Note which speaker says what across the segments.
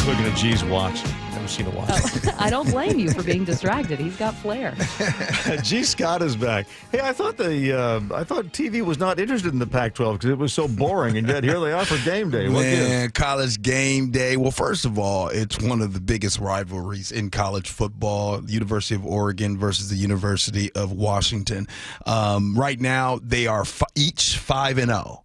Speaker 1: looking at G's watch. Never seen a watch.
Speaker 2: Oh, I don't blame you for being distracted. He's got flair.
Speaker 1: G. Scott is back. Hey, I thought TV was not interested in the Pac-12 because it was so boring, and yet here they are for game day. What
Speaker 3: Man, college game day. Well, first of all, it's one of the biggest rivalries in college football, the University of Oregon versus the University of Washington. Right now, they are each 5-0.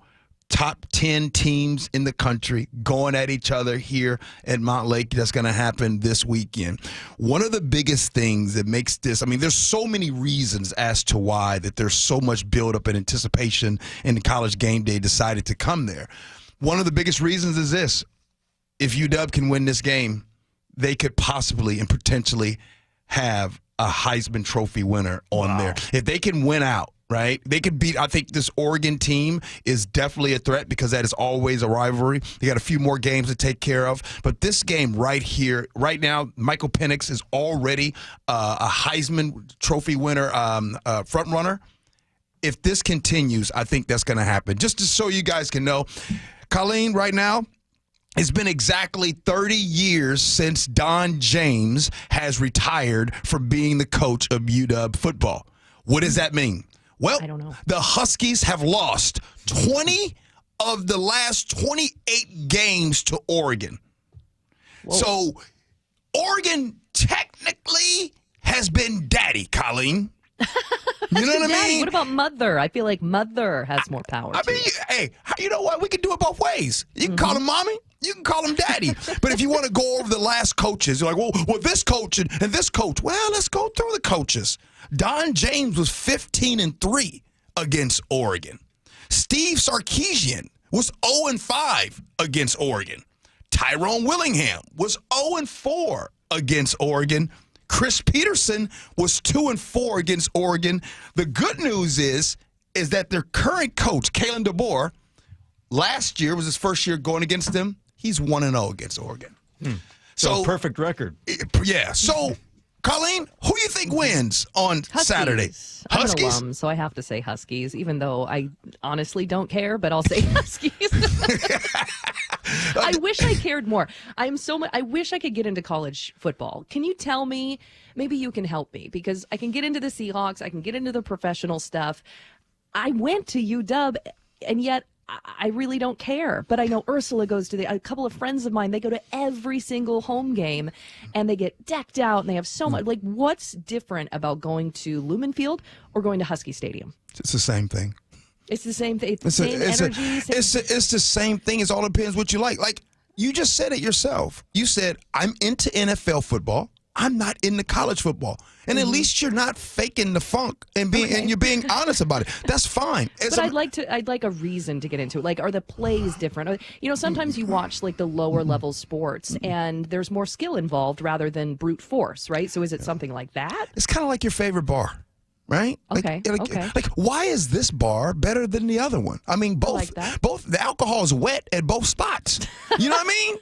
Speaker 3: Top 10 teams in the country going at each other here at Mount Lake. That's going to happen this weekend. One of the biggest things that makes this, there's so many reasons as to why that there's so much buildup and anticipation in the college game day decided to come there. One of the biggest reasons is this. If UW can win this game, they could possibly and potentially have a Heisman Trophy winner on there. If they can win out, right? They could beat, I think this Oregon team is definitely a threat because that is always a rivalry. They got a few more games to take care of. But this game right here, right now, Michael Penix is already a Heisman Trophy winner, front runner. If this continues, I think that's going to happen. Just so you guys can know, Colleen, right now, it's been exactly 30 years since Don James has retired from being the coach of UW football. What does that mean? Well,
Speaker 2: I don't know.
Speaker 3: The Huskies have lost 20 of the last 28 games to Oregon.
Speaker 2: Whoa.
Speaker 3: So Oregon technically has been daddy, Colleen. You know what I mean?
Speaker 2: What about mother? I feel like mother has more power.
Speaker 3: Hey, you know what? We can do it both ways. You can call him mommy. You can call him daddy. But if you want to go over the last coaches, you're like, well, this coach and this coach. Well, let's go through the coaches. Don James was 15-3 against Oregon. Steve Sarkisian was 0-5 against Oregon. Tyrone Willingham was 0-4 against Oregon. Chris Peterson was 2-4 against Oregon. The good news is that their current coach, Kalen DeBoer, last year was his first year going against them. He's 1-0 against Oregon.
Speaker 1: So perfect record.
Speaker 3: Yeah. So, Colleen, who you think wins on Saturday?
Speaker 2: I'm an alum, so I have to say Huskies, even though I honestly don't care, but I'll say Huskies. I wish I cared more. I wish I could get into college football. Can you tell me? Maybe you can help me because I can get into the Seahawks. I can get into the professional stuff. I went to UW, and yet I really don't care. But I know Ursula goes to a couple of friends of mine. They go to every single home game, and they get decked out, and they have so much. Like, what's different about going to Lumen Field or going to Husky Stadium?
Speaker 3: It's the same thing.
Speaker 2: It's the same thing. It's the same energy.
Speaker 3: It's the same thing. It all depends what you like. Like, you just said it yourself. You said, I'm into NFL football. I'm not into college football. And at least you're not faking the funk and you're being honest about it. That's fine.
Speaker 2: But I'd like a reason to get into it. Like, are the plays different? Sometimes you watch like the lower level sports and there's more skill involved rather than brute force, right? So is it something like that?
Speaker 3: It's kind of like your favorite bar. Right?
Speaker 2: Okay.
Speaker 3: Like, why is this bar better than the other one? Both the alcohol is wet at both spots. You know what I mean?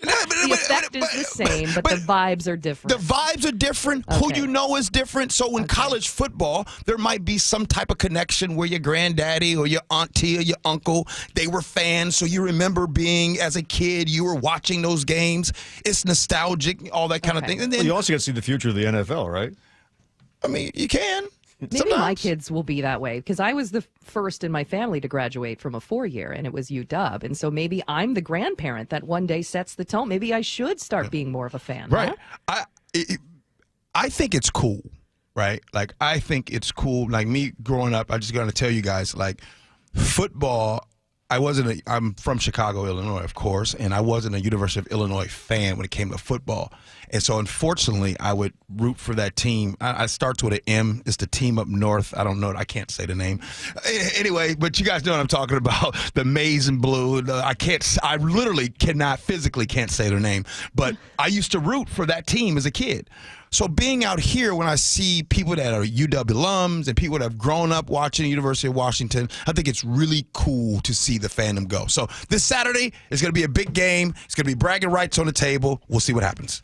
Speaker 2: The effect is the same, but the vibes are different.
Speaker 3: The vibes are different.
Speaker 2: Okay.
Speaker 3: Who you know is different. So in college football, there might be some type of connection where your granddaddy or your auntie or your uncle, they were fans. So you remember being, as a kid, you were watching those games. It's nostalgic, all that kind of thing. And then
Speaker 1: you also get to see the future of the NFL, right?
Speaker 3: You can.
Speaker 2: Maybe
Speaker 3: Sometimes.
Speaker 2: my kids will be that way because I was the first in my family to graduate from a 4-year, and it was UW. And so maybe I'm the grandparent that one day sets the tone. Maybe I should start being more of a fan.
Speaker 3: Right.
Speaker 2: Huh?
Speaker 3: I think it's cool, right? Like, I think it's cool. Like, me growing up, I'm just going to tell you guys, like, football, I'm from Chicago, Illinois, of course, and I wasn't a University of Illinois fan when it came to football. And so, unfortunately, I would root for that team. I starts with an M. It's the team up north. I don't know. I can't say the name. Anyway, but you guys know what I'm talking about. The maize and blue. I literally physically can't say their name. But I used to root for that team as a kid. So being out here, when I see people that are UW alums and people that have grown up watching the University of Washington, I think it's really cool to see the fandom go. So this Saturday is going to be a big game. It's going to be bragging rights on the table. We'll see what happens.